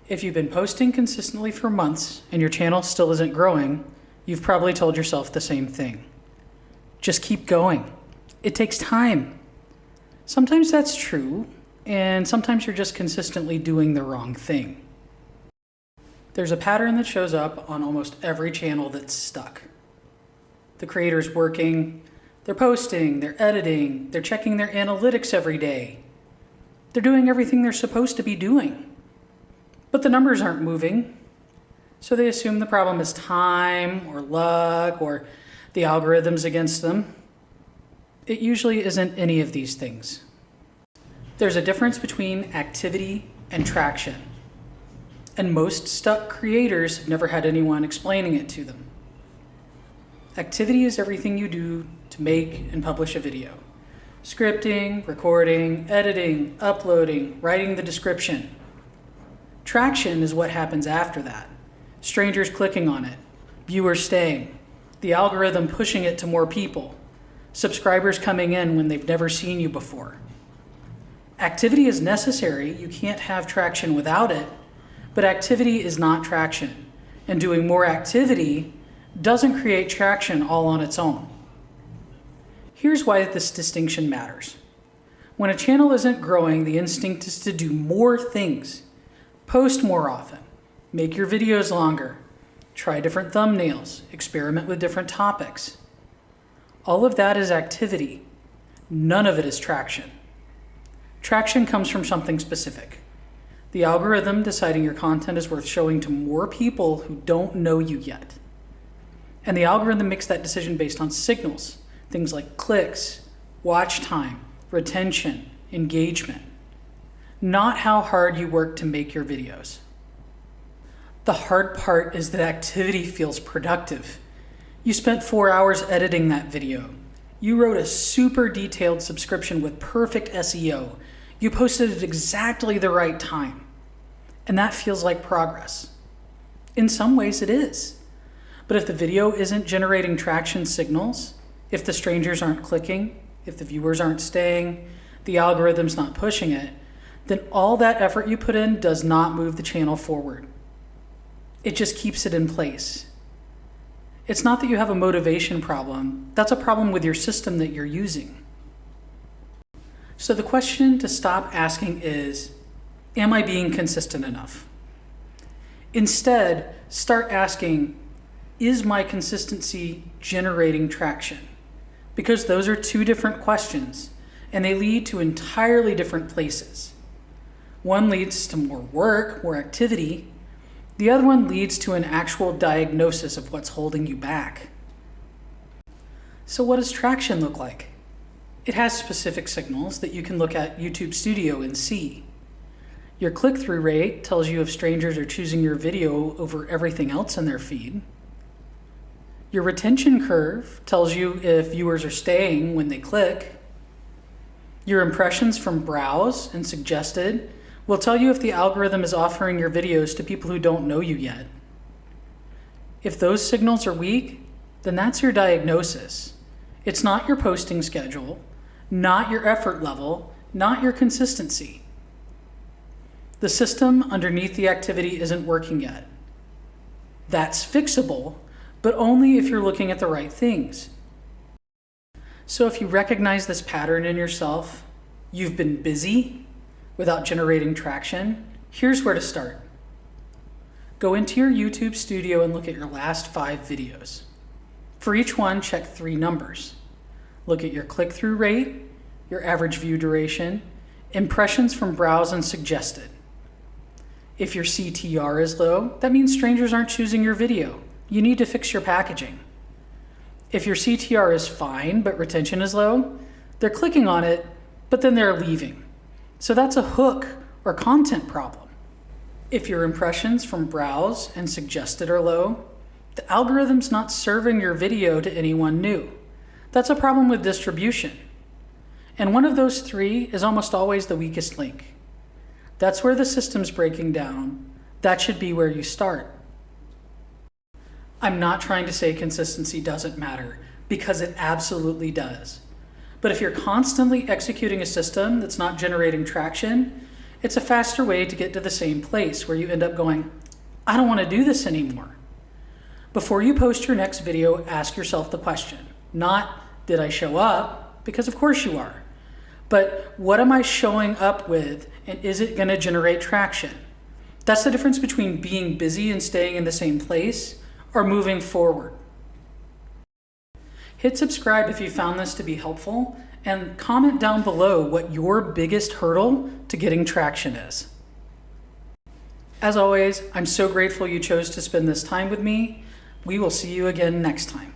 If you've been posting consistently for months and your channel still isn't growing, you've probably told yourself the same thing. Just keep going. It takes time. Sometimes that's true, and sometimes you're just consistently doing the wrong thing. There's a pattern that shows up on almost every channel that's stuck. The creator's working, they're posting, they're editing, they're checking their analytics every day. They're doing everything they're supposed to be doing. But the numbers aren't moving, so they assume the problem is time or luck or the algorithms against them. It usually isn't any of these things. There's a difference between activity and traction, and most stuck creators have never had anyone explaining it to them. Activity is everything you do to make and publish a video. Scripting, recording, editing, uploading, writing the description. Traction is what happens after that. Strangers clicking on it, viewers staying, the algorithm pushing it to more people, subscribers coming in when they've never seen you before. Activity is necessary, you can't have traction without it, but activity is not traction, and doing more activity doesn't create traction all on its own. Here's why this distinction matters. When a channel isn't growing, the instinct is to do more things. Post more often, make your videos longer, try different thumbnails, experiment with different topics. All of that is activity. None of it is traction. Traction comes from something specific. The algorithm deciding your content is worth showing to more people who don't know you yet. And the algorithm makes that decision based on signals, things like clicks, watch time, retention, engagement. Not how hard you work to make your videos. The hard part is that activity feels productive. You spent 4 hours editing that video. You wrote a super detailed subscription with perfect SEO. You posted at exactly the right time. And that feels like progress. In some ways it is. But if the video isn't generating traction signals, if the strangers aren't clicking, if the viewers aren't staying, the algorithm's not pushing it, then all that effort you put in does not move the channel forward. It just keeps it in place. It's not that you have a motivation problem, that's a problem with your system that you're using. So the question to stop asking is, am I being consistent enough? Instead, start asking, is my consistency generating traction? Because those are two different questions, and they lead to entirely different places. One leads to more work, more activity. The other one leads to an actual diagnosis of what's holding you back. So what does traction look like? It has specific signals that you can look at YouTube Studio and see. Your click-through rate tells you if strangers are choosing your video over everything else in their feed. Your retention curve tells you if viewers are staying when they click. Your impressions from browse and suggested will tell you if the algorithm is offering your videos to people who don't know you yet. If those signals are weak, then that's your diagnosis. It's not your posting schedule, not your effort level, not your consistency. The system underneath the activity isn't working yet. That's fixable, but only if you're looking at the right things. So if you recognize this pattern in yourself, you've been busy without generating traction, here's where to start. Go into your YouTube Studio and look at your last 5 videos. For each one, check 3 numbers. Look at your click-through rate, your average view duration, impressions from browse and suggested. If your CTR is low, that means strangers aren't choosing your video. You need to fix your packaging. If your CTR is fine, but retention is low, they're clicking on it, but then they're leaving. So that's a hook or content problem. If your impressions from browse and suggested are low, the algorithm's not serving your video to anyone new. That's a problem with distribution. And one of those 3 is almost always the weakest link. That's where the system's breaking down. That should be where you start. I'm not trying to say consistency doesn't matter, because it absolutely does. But if you're constantly executing a system that's not generating traction, It's a faster way to get to the same place where you end up going, I don't want to do this anymore. Before you post your next video, ask yourself the question, not, did I show up? Because of course you are. But what am I showing up with, and is it going to generate traction? That's the difference between being busy and staying in the same place or moving forward. Hit subscribe if you found this to be helpful, and comment down below what your biggest hurdle to getting traction is. As always, I'm so grateful you chose to spend this time with me. We will see you again next time.